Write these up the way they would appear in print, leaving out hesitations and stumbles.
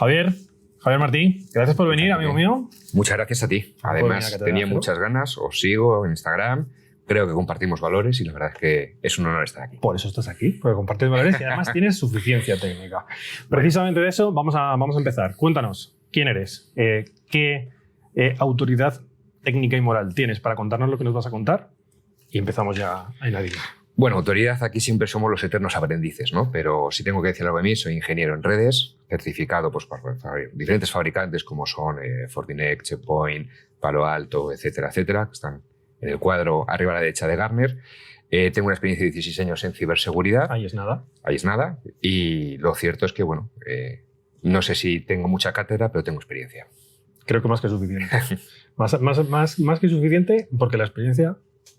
Javier Martí, gracias por venir, amigo mío. Muchas gracias a ti. Además, tenía muchas ganas, os sigo en Instagram, creo que compartimos valores y la verdad es que es un honor estar aquí. Por eso estás aquí, porque compartes valores y además tienes suficiencia técnica. Precisamente de eso vamos a empezar. Cuéntanos, ¿quién eres? ¿Qué autoridad técnica y moral tienes para contarnos lo que nos vas a contar? Y empezamos ya a añadir. Bueno, autoridad, aquí siempre somos los eternos aprendices, ¿no? Pero si tengo que decir algo de mí, soy ingeniero en redes, certificado pues, por diferentes fabricantes como son Fortinet, Checkpoint, Palo Alto, etcétera, etcétera, que están en el cuadro arriba a la derecha de Gartner. Tengo una experiencia de 16 años en ciberseguridad. Ahí es nada. Ahí es nada. Y lo cierto es que, bueno, no sé si tengo mucha cátedra, pero tengo experiencia. Creo que más que suficiente. más que suficiente porque la experiencia...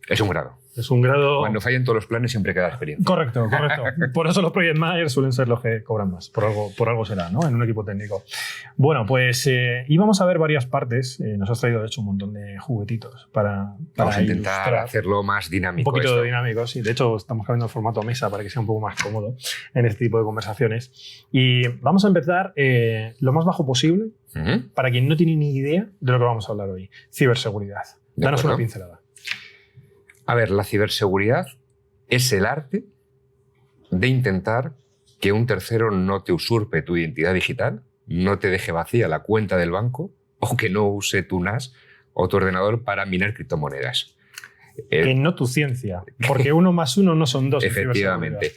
Es un grado. Es un grado... Cuando fallen todos los planes siempre queda experiencia. Correcto. Por eso los project managers suelen ser los que cobran más. Por algo será, ¿no? En un equipo técnico. Bueno, pues íbamos a ver varias partes. Nos has traído, de hecho, un montón de juguetitos para Vamos a intentar hacerlo más dinámico. Un poquito dinámico, sí. De hecho, estamos cambiando el formato a mesa para que sea un poco más cómodo en este tipo de conversaciones. Y vamos a empezar lo más bajo posible para quien no tiene ni idea de lo que vamos a hablar hoy. Ciberseguridad. Danos una pincelada. A ver, la ciberseguridad es el arte de intentar que un tercero no te usurpe tu identidad digital, no te deje vacía la cuenta del banco o que no use tu NAS o tu ordenador para minar criptomonedas. Que no tu ciencia, porque 1 más 1 no son 2. Efectivamente.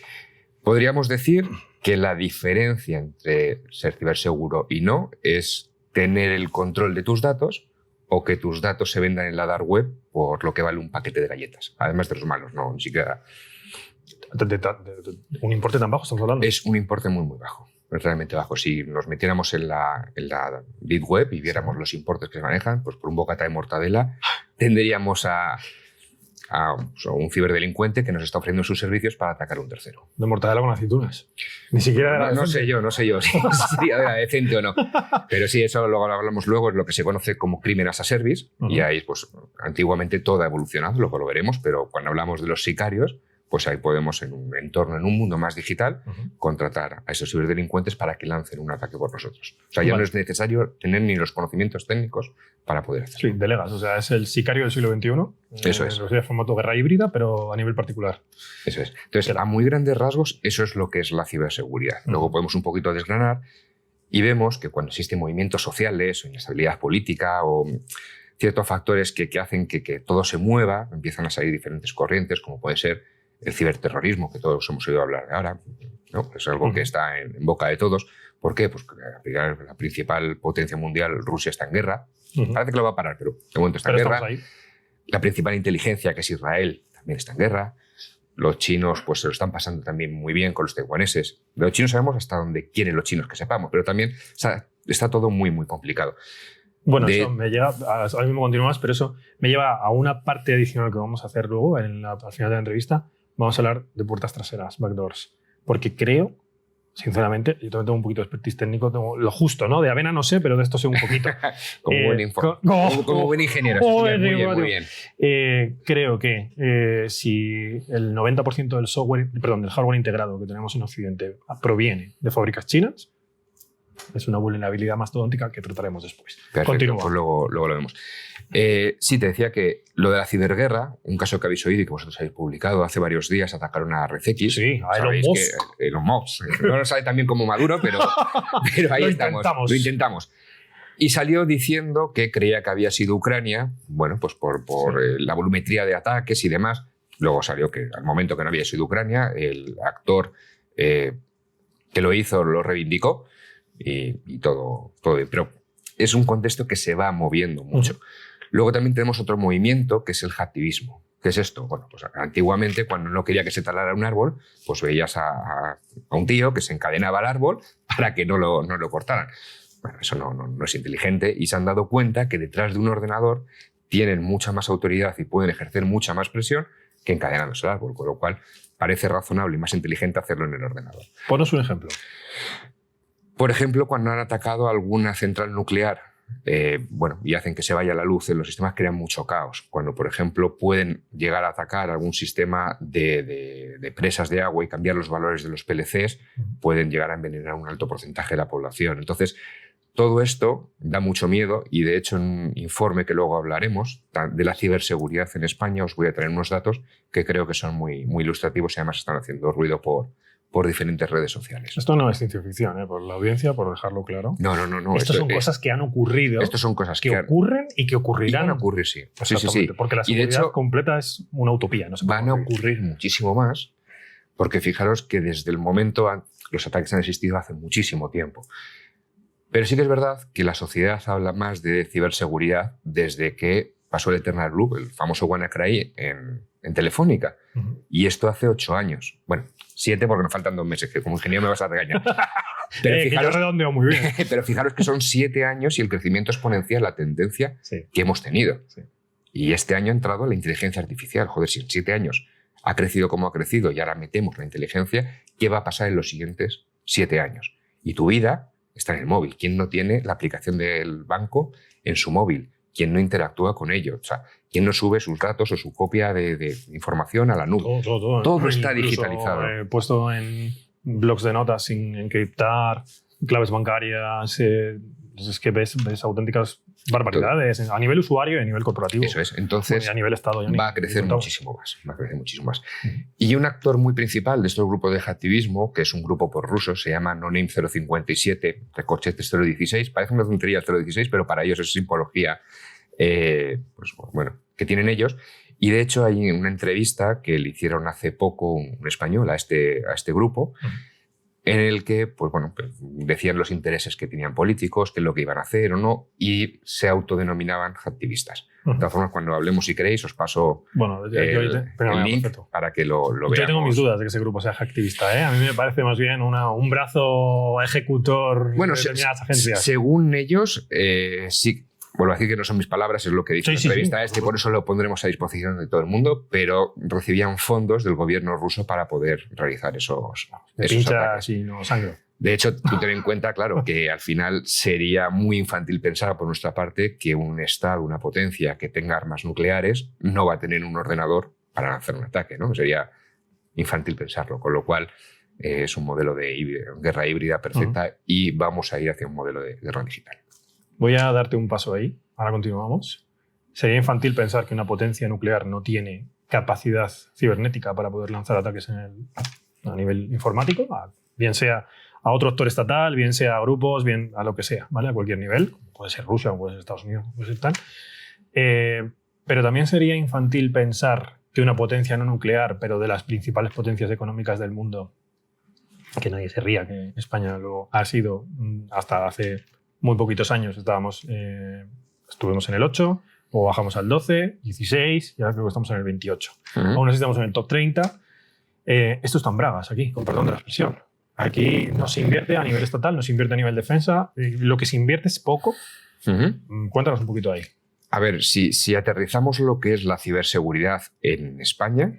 Podríamos decir que la diferencia entre ser ciberseguro y no es tener el control de tus datos o que tus datos se vendan en la dark web por lo que vale un paquete de galletas. Además de los malos, no, ni siquiera... ¿Un importe tan bajo estamos hablando? Es un importe muy, muy bajo, realmente bajo. Si nos metiéramos en la deep web y viéramos los importes que se manejan, pues por un bocata de mortadela tendríamos a un ciberdelincuente que nos está ofreciendo sus servicios para atacar a un tercero. De mortadela con aceitunas. Ni siquiera no sé yo si sería decente o no. Pero sí, eso lo hablamos luego, es lo que se conoce como crimen as a service. Y ahí, pues, antiguamente todo ha evolucionado, luego lo veremos, pero cuando hablamos de los sicarios, pues ahí podemos, en un entorno, en un mundo más digital, contratar a esos ciberdelincuentes para que lancen un ataque por nosotros. O sea, ya no es necesario tener ni los conocimientos técnicos para poder hacerlo. Sí, delegas. O sea, es el sicario del siglo XXI. Eso es. En formato guerra híbrida, pero a nivel particular. Eso es. Entonces, a muy grandes rasgos, eso es lo que es la ciberseguridad. Luego podemos un poquito desgranar y vemos que cuando existen movimientos sociales o inestabilidad política o ciertos factores que hacen que todo se mueva, empiezan a salir diferentes corrientes, como puede ser el ciberterrorismo, que todos hemos oído hablar de ahora, ¿no? Es algo que está en boca de todos. ¿Por qué? Pues porque la principal potencia mundial, Rusia, está en guerra. Parece que lo va a parar, pero de momento está en guerra. La principal inteligencia, que es Israel, también está en guerra. Los chinos pues se lo están pasando también muy bien con los taiwaneses. De los chinos sabemos hasta dónde quieren los chinos que sepamos, pero también está todo muy, muy complicado. Bueno, eso me lleva, ahora mismo continúas, pero eso me lleva a una parte adicional que vamos a hacer luego al final de la entrevista. Vamos a hablar de puertas traseras, backdoors, porque creo, sinceramente, yo también tengo un poquito de expertise técnico, tengo lo justo, ¿no? De avena no sé, pero de esto sé un poquito. como buen ingeniero. Muy bien. Creo que si el 90% del hardware integrado que tenemos en Occidente proviene de fábricas chinas, es una vulnerabilidad mastodóntica que trataremos después. Perfecto, Continúa. pues luego lo vemos. Sí, te decía que lo de la ciberguerra, un caso que habéis oído y que vosotros habéis publicado hace varios días, atacaron a RedX. Sí, a Elon Musk. Elon Musk. No lo sabe tan bien como Maduro, pero ahí lo intentamos. Y salió diciendo que creía que había sido Ucrania, bueno, pues por la volumetría de ataques y demás. Luego salió que al momento que no había sido Ucrania, el actor que lo hizo lo reivindicó y todo bien. Pero es un contexto que se va moviendo mucho. Luego también tenemos otro movimiento que es el hacktivismo. ¿Qué es esto? Bueno, pues antiguamente cuando no quería que se talara un árbol, pues veías a un tío que se encadenaba al árbol para que no lo cortaran. Bueno, eso no es inteligente y se han dado cuenta que detrás de un ordenador tienen mucha más autoridad y pueden ejercer mucha más presión que encadenándose al árbol, con lo cual parece razonable y más inteligente hacerlo en el ordenador. Ponos un ejemplo. Por ejemplo, cuando han atacado alguna central nuclear y hacen que se vaya la luz en los sistemas, crean mucho caos. Cuando, por ejemplo, pueden llegar a atacar algún sistema de presas de agua y cambiar los valores de los PLCs, pueden llegar a envenenar a un alto porcentaje de la población. Entonces, todo esto da mucho miedo y, de hecho, en un informe que luego hablaremos de la ciberseguridad en España, os voy a traer unos datos que creo que son muy, muy ilustrativos y además están haciendo ruido por diferentes redes sociales. Esto no es ciencia ficción, por la audiencia, por dejarlo claro. No. Estas son cosas que han ocurrido. Estas son cosas que ocurren y que ocurrirán. Y van a ocurrir, sí. Sí. Porque la seguridad de hecho, completa es una utopía. No van a ocurrir muchísimo más, porque fijaros que desde el momento los ataques han existido hace muchísimo tiempo. Pero sí que es verdad que la sociedad habla más de ciberseguridad desde que pasó el Eternal Blue, el famoso WannaCry en Telefónica. Y esto hace 8 años. Bueno, 7 porque nos faltan 2 meses, que como ingeniero me vas a regañar. Pero fijaros, que yo redondeo muy bien. Pero fijaros que son 7 años y el crecimiento exponencial, la tendencia que hemos tenido. Sí. Y este año ha entrado la inteligencia artificial. Joder, si en 7 años ha crecido como ha crecido y ahora metemos la inteligencia, ¿qué va a pasar en los siguientes 7 años? Y tu vida está en el móvil. ¿Quién no tiene la aplicación del banco en su móvil? ¿Quién no interactúa con ello? O sea, ¿quién no sube sus datos o su copia de información a la nube? Todo está digitalizado. Puesto en blocs de notas sin encriptar, claves bancarias. Es que ves auténticas barbaridades a nivel usuario y a nivel corporativo. Eso es. Entonces, a nivel Estado. Va a crecer muchísimo más. Y un actor muy principal de estos grupos de hacktivismo, que es un grupo por rusos, se llama NoName 057, Recorchetes 016. Parece una tontería el 016, pero para ellos es simbología que tienen ellos. Y de hecho hay una entrevista que le hicieron hace poco un español a este grupo, en el que decían los intereses que tenían políticos, qué es lo que iban a hacer o no, y se autodenominaban hacktivistas. De todas formas, cuando hablemos, si queréis, os paso el link para que lo veamos. Yo tengo mis dudas de que ese grupo sea hacktivista. A mí me parece más bien un brazo ejecutor de determinadas agencias. Según ellos, sí. Vuelvo a decir que no son mis palabras, es lo que he dicho en la entrevista por eso lo pondremos a disposición de todo el mundo, pero recibían fondos del gobierno ruso para poder realizar esos ataques. Y no sangre. De hecho, tú ten en cuenta, claro, que al final sería muy infantil pensar por nuestra parte que un Estado, una potencia que tenga armas nucleares no va a tener un ordenador para lanzar un ataque, ¿no? Sería infantil pensarlo, con lo cual es un modelo de guerra híbrida perfecta y vamos a ir hacia un modelo de guerra digital. Voy a darte un paso ahí. Ahora continuamos. Sería infantil pensar que una potencia nuclear no tiene capacidad cibernética para poder lanzar ataques a nivel informático, bien sea a otro actor estatal, bien sea a grupos, bien a lo que sea, ¿vale? A cualquier nivel. Puede ser Rusia, puede ser Estados Unidos, puede ser tal. Pero también sería infantil pensar que una potencia no nuclear, pero de las principales potencias económicas del mundo, que nadie se ría, que España lo ha sido hasta hace muy poquitos años, estuvimos en el 8, o bajamos al 12, 16, y ahora creo que estamos en el 28. Aún así estamos en el top 30. Esto está en bragas aquí, con perdón de la expresión. Aquí no se invierte a nivel estatal, no se invierte a nivel defensa. Lo que se invierte es poco. Cuéntanos un poquito ahí. A ver, si aterrizamos lo que es la ciberseguridad en España,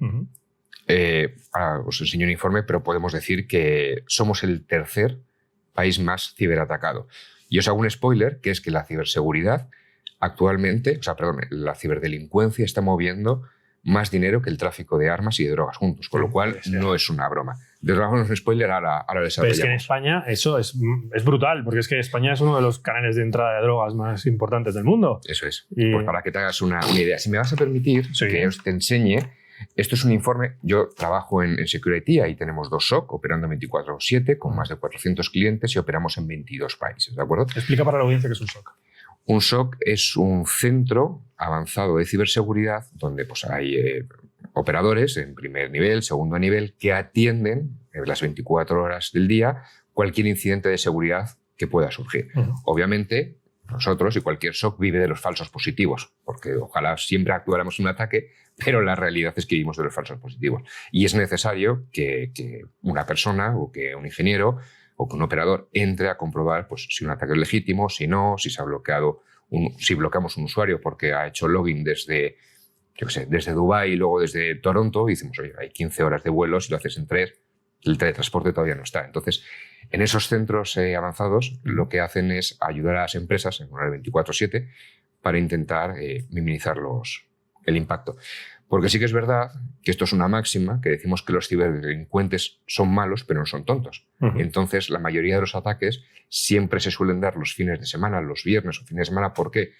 ahora os enseño un informe, pero podemos decir que somos el tercer país más ciberatacado. Y os hago un spoiler, que es que la ciberseguridad actualmente, la ciberdelincuencia está moviendo más dinero que el tráfico de armas y de drogas juntos, con lo cual no es una broma. Desgrabamos un spoiler, ahora desarrollamos. Pero es que en España eso es brutal, porque es que España es uno de los canales de entrada de drogas más importantes del mundo. Eso es. Pues para que te hagas una idea. Si me vas a permitir que os te enseñe, esto es un informe, yo trabajo en Security, ahí tenemos 2 SOC operando 24/7 con más de 400 clientes y operamos en 22 países, ¿de acuerdo? Explica para la audiencia qué es un SOC. Un SOC es un centro avanzado de ciberseguridad donde hay operadores en primer nivel, segundo nivel, que atienden las 24 horas del día cualquier incidente de seguridad que pueda surgir. Obviamente, nosotros y cualquier SOC vive de los falsos positivos, porque ojalá siempre actuáramos en un ataque, pero la realidad es que vivimos de los falsos positivos. Y es necesario que una persona o que un ingeniero o que un operador entre a comprobar si un ataque es legítimo, si no, si se ha bloqueado, si bloqueamos un usuario porque ha hecho login desde Dubái y luego desde Toronto, y decimos, oye, hay 15 horas de vuelo, si lo haces en 3, el teletransporte todavía no está. Entonces, en esos centros avanzados lo que hacen es ayudar a las empresas en horario 24/7 para intentar minimizar el impacto. Porque sí que es verdad que esto es una máxima, que decimos que los ciberdelincuentes son malos, pero no son tontos. Entonces, la mayoría de los ataques siempre se suelen dar los fines de semana, los viernes o fines de semana. ¿Por qué?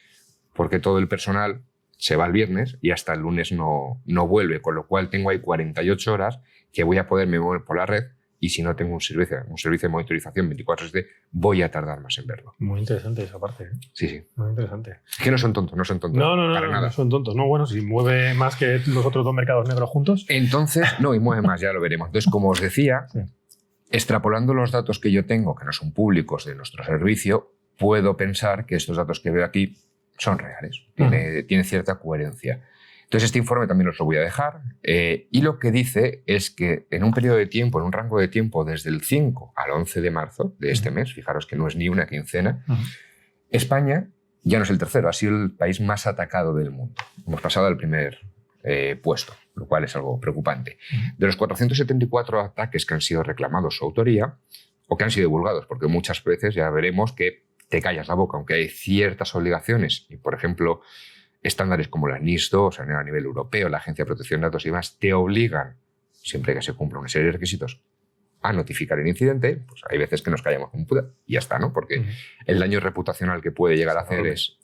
Porque todo el personal se va el viernes y hasta el lunes no vuelve, con lo cual tengo ahí 48 horas que voy a poder mover por la red, y si no tengo un servicio de monitorización 24/7, voy a tardar más en verlo. Muy interesante esa parte. Sí. Muy interesante. Es que no son tontos. No para nada. No son tontos. No, bueno, si mueve más que los otros dos mercados negros juntos. Entonces, no, y mueve más, ya lo veremos. Entonces, como os decía, extrapolando los datos que yo tengo, que no son públicos de nuestro servicio, puedo pensar que estos datos que veo aquí son reales. Tiene cierta coherencia. Entonces, este informe también os lo voy a dejar. Y lo que dice es que en un periodo de tiempo, en un rango de tiempo desde el 5 al 11 de marzo de este mes, fijaros que no es ni una quincena, España ya no es el tercero, ha sido el país más atacado del mundo. Hemos pasado al primer puesto, lo cual es algo preocupante. De los 474 ataques que han sido reclamados su autoría, o que han sido divulgados, porque muchas veces ya veremos que te callas la boca, aunque hay ciertas obligaciones, y por ejemplo, estándares como la NIS2, o sea, a nivel europeo, la Agencia de Protección de Datos y demás, te obligan, siempre que se cumpla una serie de requisitos, a notificar el incidente. Pues hay veces que nos callamos con puta y ya está, ¿no? Porque el daño reputacional que puede llegar a hacer es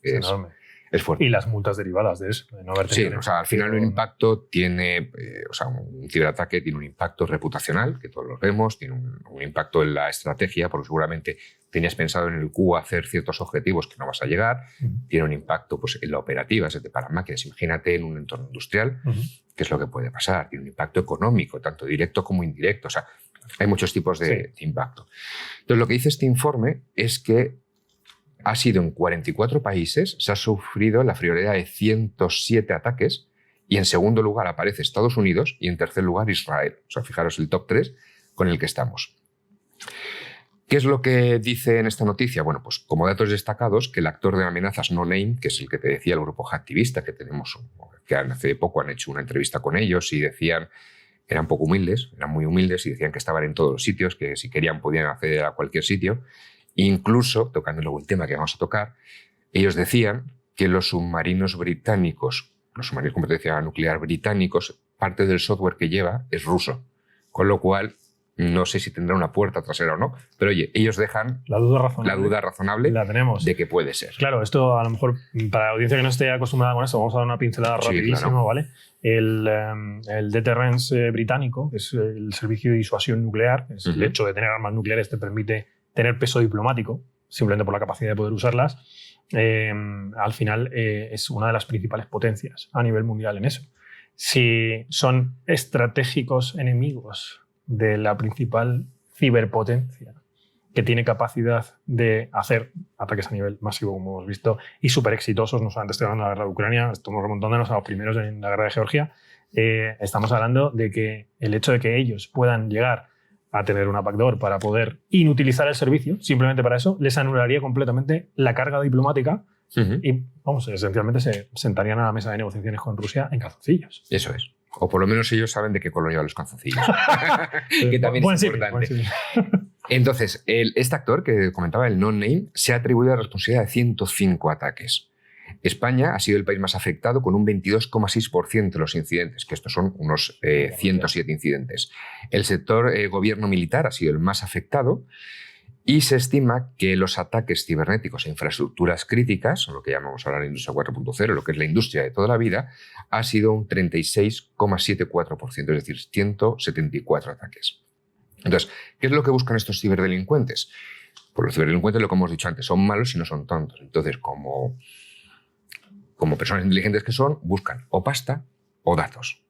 fuerte. Y las multas derivadas de eso. De no haber sí, o sea, al final un impacto tiene, o sea, un ciberataque tiene un impacto reputacional, que todos lo vemos, tiene un impacto en la estrategia, porque seguramente tenías pensado en el Q hacer ciertos objetivos que no vas a llegar, tiene un impacto pues, en la operativa, es decir, para máquinas. Imagínate en un entorno industrial, qué es lo que puede pasar. Tiene un impacto económico, tanto directo como indirecto. O sea, hay muchos tipos de impacto. Entonces, lo que dice este informe es que ha sido en 44 países, se ha sufrido la friolera de 107 ataques, y en segundo lugar aparece Estados Unidos y en tercer lugar Israel. O sea, fijaros el top 3 con el que estamos. ¿Qué es lo que dice en esta noticia? Bueno, pues como datos destacados, que el actor de amenazas No Name, que es el que te decía el grupo hacktivista que tenemos, que hace poco han hecho una entrevista con ellos y decían, eran poco humildes, eran muy humildes y decían que estaban en todos los sitios, que si querían podían acceder a cualquier sitio. Incluso, tocando luego el tema que vamos a tocar, ellos decían que los submarinos británicos, los submarinos con potencia nuclear británicos, parte del software que lleva es ruso. Con lo cual, no sé si tendrá una puerta trasera o no, pero oye, ellos dejan la duda razonable la tenemos. De que puede ser. Claro, esto a lo mejor para la audiencia que no esté acostumbrada con esto, vamos a dar una pincelada rapidísima, claro. ¿Vale? El deterrence británico, que es el servicio de disuasión nuclear, es el hecho de tener armas nucleares te permite tener peso diplomático, simplemente por la capacidad de poder usarlas, al final es una de las principales potencias a nivel mundial en eso. Si son estratégicos enemigos de la principal ciberpotencia que tiene capacidad de hacer ataques a nivel masivo, como hemos visto, y súper exitosos, no solamente estoy hablando de la guerra de Ucrania, estamos remontándonos a los primeros en la guerra de Georgia, estamos hablando de que el hecho de que ellos puedan llegar a tener una backdoor para poder inutilizar el servicio, simplemente para eso, les anularía completamente la carga diplomática y, vamos, esencialmente se sentarían a la mesa de negociaciones con Rusia en calzoncillos. Eso es. O por lo menos ellos saben de qué color llevan los calzoncillos. Que también es importante. Entonces, este actor que comentaba, el No Name, se ha atribuido la responsabilidad de 105 ataques. España ha sido el país más afectado con un 22,6% de los incidentes, que estos son unos 107 incidentes. El sector gobierno militar ha sido el más afectado y se estima que los ataques cibernéticos a infraestructuras críticas, o lo que llamamos ahora la industria 4.0, lo que es la industria de toda la vida, ha sido un 36,74%, es decir, 174 ataques. Entonces, ¿qué es lo que buscan estos ciberdelincuentes? Pues los ciberdelincuentes, lo que hemos dicho antes, son malos y no son tontos. Entonces, como personas inteligentes que son, buscan o pasta o datos.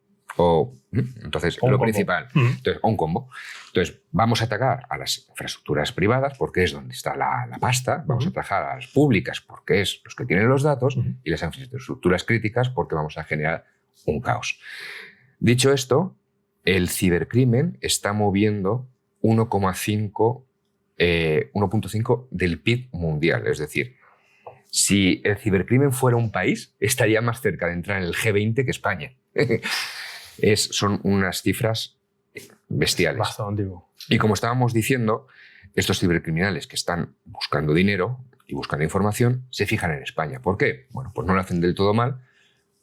Entonces, lo principal. Entonces, un combo. Entonces, vamos a atacar a las infraestructuras privadas porque es donde está la pasta. Vamos a atacar a las públicas porque es los que tienen los datos. Y las infraestructuras críticas porque vamos a generar un caos. Dicho esto, el cibercrimen está moviendo 1,5 del PIB mundial. Es decir, si el cibercrimen fuera un país, estaría más cerca de entrar en el G20 que España. Son unas cifras bestiales. Bastante. Y como estábamos diciendo, estos cibercriminales que están buscando dinero y buscando información se fijan en España. ¿Por qué? Bueno, pues no lo hacen del todo mal,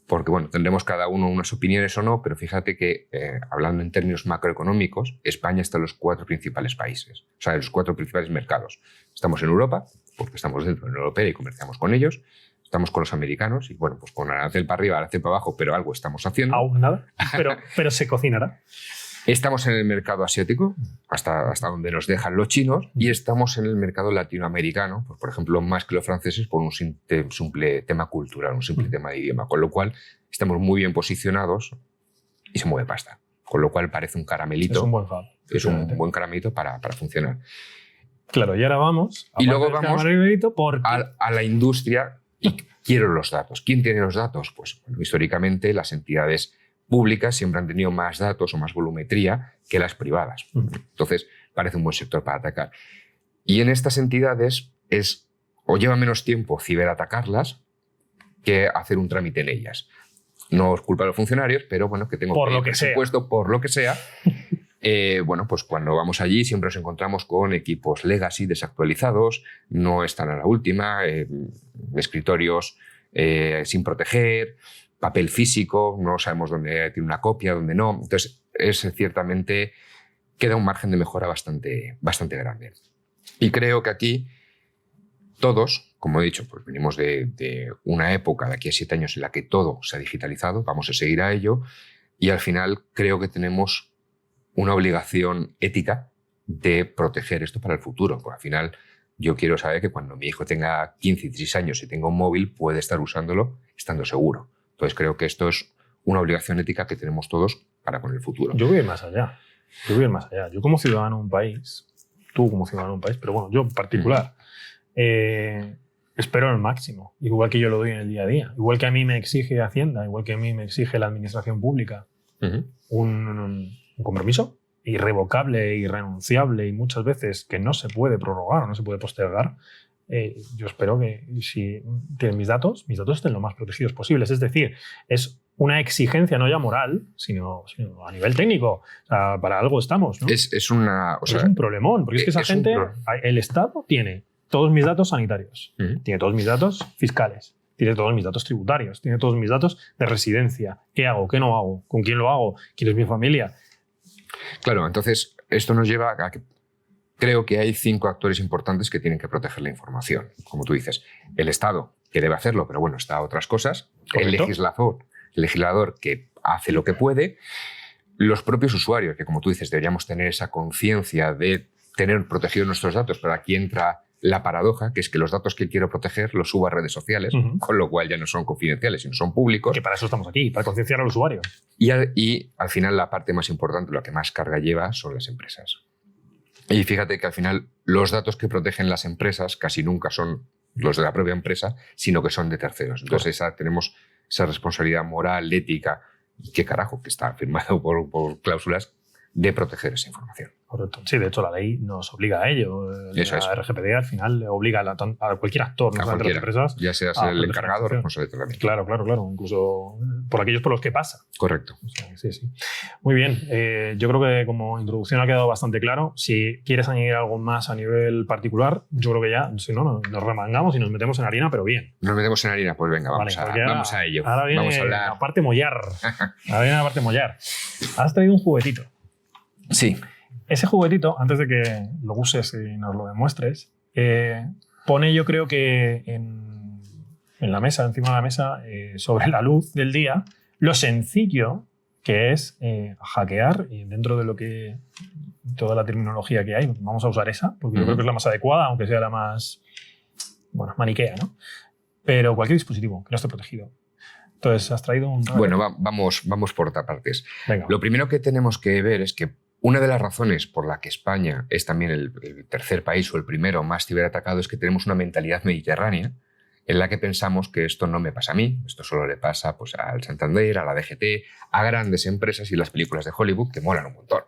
porque bueno, tendremos cada uno unas opiniones o no, pero fíjate que hablando en términos macroeconómicos, España está en los 4 principales países, o sea, en los 4 principales mercados. Estamos en Europa, porque estamos dentro de la Unión Europea y comerciamos con ellos. Estamos con los americanos y bueno, pues con arancel para arriba, arancel para abajo, pero algo estamos haciendo. Aún nada, pero se cocinará. Estamos en el mercado asiático, hasta donde nos dejan los chinos, y estamos en el mercado latinoamericano, pues, por ejemplo, más que los franceses, por un simple tema cultural, un simple tema de idioma, con lo cual estamos muy bien posicionados y se mueve pasta. Con lo cual parece un caramelito. Es un buen hub. Es un buen caramelito para funcionar. Claro, y ahora vamos. Y luego vamos a la industria y quiero los datos. ¿Quién tiene los datos? Pues bueno, históricamente las entidades públicas siempre han tenido más datos o más volumetría que las privadas. Entonces, parece un buen sector para atacar. Y en estas entidades o lleva menos tiempo ciberatacarlas que hacer un trámite en ellas. No os culpa a los funcionarios, pero bueno, que tengo presupuesto por lo que sea. Bueno, pues cuando vamos allí siempre nos encontramos con equipos legacy desactualizados, no están a la última, escritorios sin proteger, papel físico, no sabemos dónde tiene una copia, dónde no. Entonces, ciertamente queda un margen de mejora bastante grande. Y creo que aquí todos, como he dicho, pues venimos de una época de aquí a 7 años en la que todo se ha digitalizado, vamos a seguir a ello, y al final creo que tenemos una obligación ética de proteger esto para el futuro, porque al final yo quiero saber que cuando mi hijo tenga 15 y 16 años y tenga un móvil puede estar usándolo estando seguro. Entonces creo que esto es una obligación ética que tenemos todos para con el futuro. Yo voy a ir más allá. Yo como ciudadano de un país, tú como ciudadano de un país, pero bueno, yo en particular, espero el máximo, igual que yo lo doy en el día a día. Igual que a mí me exige Hacienda, igual que a mí me exige la administración pública, un compromiso irrevocable, irrenunciable y muchas veces que no se puede prorrogar o no se puede postergar. Yo espero que si tienen mis datos estén lo más protegidos posibles. Es decir, es una exigencia no ya moral, sino a nivel técnico. O sea, para algo estamos, ¿no? Es un problemón, porque es que esa gente, el Estado tiene todos mis datos sanitarios, tiene todos mis datos fiscales, tiene todos mis datos tributarios, tiene todos mis datos de residencia. ¿Qué hago? ¿Qué no hago? ¿Con quién lo hago? ¿Quién es mi familia? Claro, entonces esto nos lleva a que creo que hay 5 actores importantes que tienen que proteger la información. Como tú dices, el Estado, que debe hacerlo, pero bueno, está a otras cosas. ¿Correcto? El legislador, que hace lo que puede. Los propios usuarios, que como tú dices, deberíamos tener esa conciencia de tener protegidos nuestros datos, pero aquí entra la paradoja, que es que los datos que quiero proteger los subo a redes sociales, con lo cual ya no son confidenciales, sino son públicos. Que para eso estamos aquí, para concienciar al usuario. Y al final la parte más importante, lo que más carga lleva, son las empresas. Y fíjate que al final los datos que protegen las empresas casi nunca son los de la propia empresa, sino que son de terceros. Entonces tenemos esa responsabilidad moral, ética, y qué carajo, que está firmado por cláusulas, de proteger esa información. Correcto. Sí, de hecho la ley nos obliga a ello. La RGPD al final obliga a cualquier actor, no solamente a las empresas. Ya seas el encargado o responsable de tratamiento. Claro. Incluso por aquellos por los que pasa. Correcto. O sea, sí. Muy bien. Yo creo que como introducción ha quedado bastante claro. Si quieres añadir algo más a nivel particular, yo creo que ya, si no, nos remangamos y nos metemos en harina, pero bien. Nos metemos en harina, pues venga, vamos a ello. Ahora viene vamos a hablar. la parte mollar. Has traído un juguetito. Sí. Ese juguetito, antes de que lo uses y nos lo demuestres, pone, yo creo que en la mesa, encima de la mesa, sobre la luz del día, lo sencillo que es hackear, y dentro de lo que toda la terminología que hay, vamos a usar esa, porque yo creo que es la más adecuada, aunque sea la más maniquea, ¿no? Pero cualquier dispositivo que no esté protegido. Entonces, has traído un... Bueno, vamos por partes. Venga. Lo primero que tenemos que ver es que una de las razones por la que España es también el tercer país o el primero más ciberatacado es que tenemos una mentalidad mediterránea en la que pensamos que esto no me pasa a mí, esto solo le pasa pues, al Santander, a la DGT, a grandes empresas y las películas de Hollywood que molan un montón.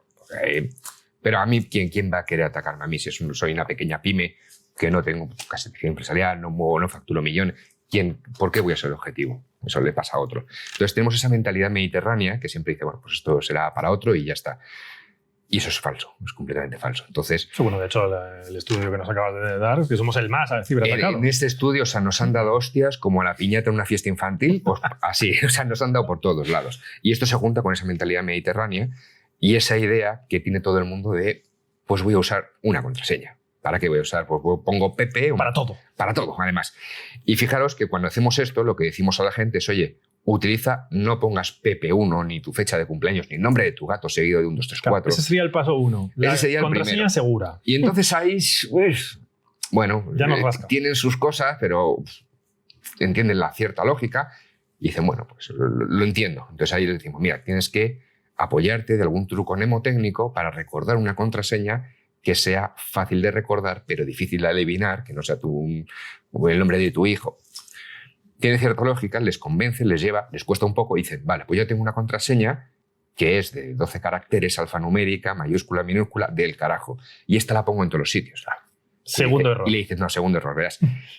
Pero a mí, ¿quién va a querer atacarme a mí si soy una pequeña pyme que no tengo casi tejido empresarial, no facturo millones? ¿Por qué voy a ser el objetivo? Eso le pasa a otro. Entonces tenemos esa mentalidad mediterránea que siempre dice, bueno, pues esto será para otro y ya está. Y eso es falso, es completamente falso. Entonces, bueno, de hecho, el estudio que nos acabas de dar, que somos el más ciberatacado. En este estudio, o sea, nos han dado hostias como a la piñata en una fiesta infantil, pues así, o sea, nos han dado por todos lados. Y esto se junta con esa mentalidad mediterránea y esa idea que tiene todo el mundo de, pues voy a usar una contraseña. ¿Para qué voy a usar? Pues pongo PP. Para todo. Para todo, además. Y fijaros que cuando hacemos esto, lo que decimos a la gente es, oye, utiliza, no pongas PP1, ni tu fecha de cumpleaños, ni el nombre de tu gato seguido de 1, 2, 3, 4. Ese sería el paso 1. Ese sería el contraseña primero. segura. Y entonces ahí, pues, bueno, ya nos rasca. Tienen sus cosas, pero entienden la cierta lógica y dicen, bueno, pues lo entiendo. Entonces ahí le decimos, mira, tienes que apoyarte de algún truco mnemotécnico para recordar una contraseña que sea fácil de recordar, pero difícil de adivinar, que no sea el nombre de tu hijo. Tiene cierta lógica, les convence, les lleva, les cuesta un poco y dicen, vale, pues yo tengo una contraseña que es de 12 caracteres, alfanumérica, mayúscula, minúscula, del carajo. Y esta la pongo en todos los sitios. Segundo error. Y le dices, no, segundo error, verás.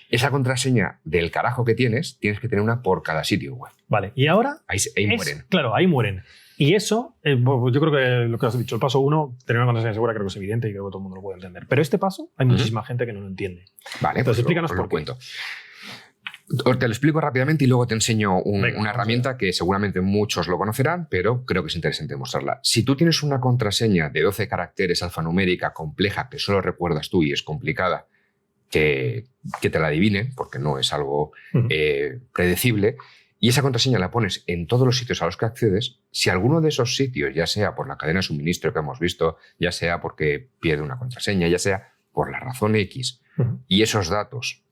Esa contraseña del carajo que tienes que tener una por cada sitio web. Vale, y ahora... Ahí mueren. Claro, ahí mueren. Y eso, yo creo que lo que has dicho, el paso 1, tener una contraseña segura, creo que es evidente y creo que todo el mundo lo puede entender. Pero este paso, hay muchísima gente que no lo entiende. Vale, entonces explícanos por qué. Cuento. Te lo explico rápidamente y luego te enseño una herramienta que seguramente muchos lo conocerán, pero creo que es interesante mostrarla. Si tú tienes una contraseña de 12 caracteres alfanumérica compleja que solo recuerdas tú y es complicada que te la adivinen, porque no es algo predecible, y esa contraseña la pones en todos los sitios a los que accedes, si alguno de esos sitios, ya sea por la cadena de suministro que hemos visto, ya sea porque pierde una contraseña, ya sea por la razón X, y esos datos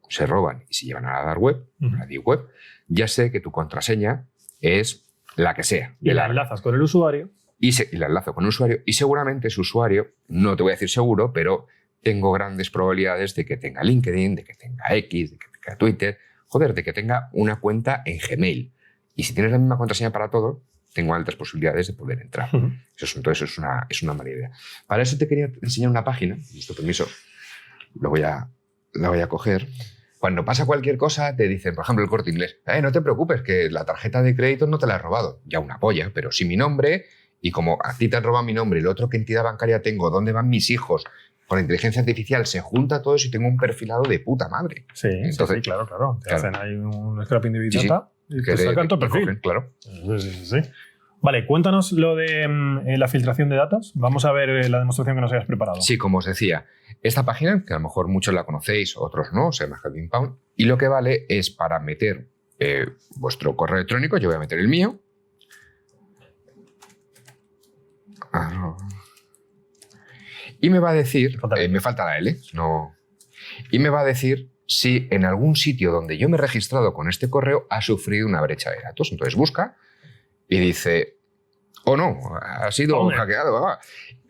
se roban y se llevan a la dark web, la deep web, ya sé que tu contraseña es la que sea. Y la enlazas con el usuario. Y la enlazo con el usuario y seguramente ese usuario, no te voy a decir seguro, pero tengo grandes probabilidades de que tenga LinkedIn, de que tenga X, de que tenga Twitter, de que tenga una cuenta en Gmail. Y si tienes la misma contraseña para todo, tengo altas posibilidades de poder entrar. Entonces es una mala idea. Para eso te quería enseñar una página, con vuestro permiso, la voy a coger. Cuando pasa cualquier cosa, te dicen, por ejemplo, el Corte Inglés, no te preocupes, que la tarjeta de crédito no te la he robado. Ya una polla, pero si mi nombre, y como a ti te han robado mi nombre y lo otro qué entidad bancaria tengo, dónde van mis hijos, con la inteligencia artificial se junta todo eso y tengo un perfilado de puta madre. Sí, entonces, sí, claro. Te hacen ahí un scrapping de Big Data y te sacan tu perfil. Cogen, claro. Sí. Vale, cuéntanos lo de la filtración de datos. Vamos a ver la demostración que nos hayas preparado. Sí, como os decía, esta página, que a lo mejor muchos la conocéis, otros no, se llama Helping Pound, y lo que vale es para meter vuestro correo electrónico, yo voy a meter el mío. Y me va a decir, me falta la L, no, y me va a decir si en algún sitio donde yo me he registrado con este correo ha sufrido una brecha de datos. Entonces busca y dice, no, ha sido hackeado.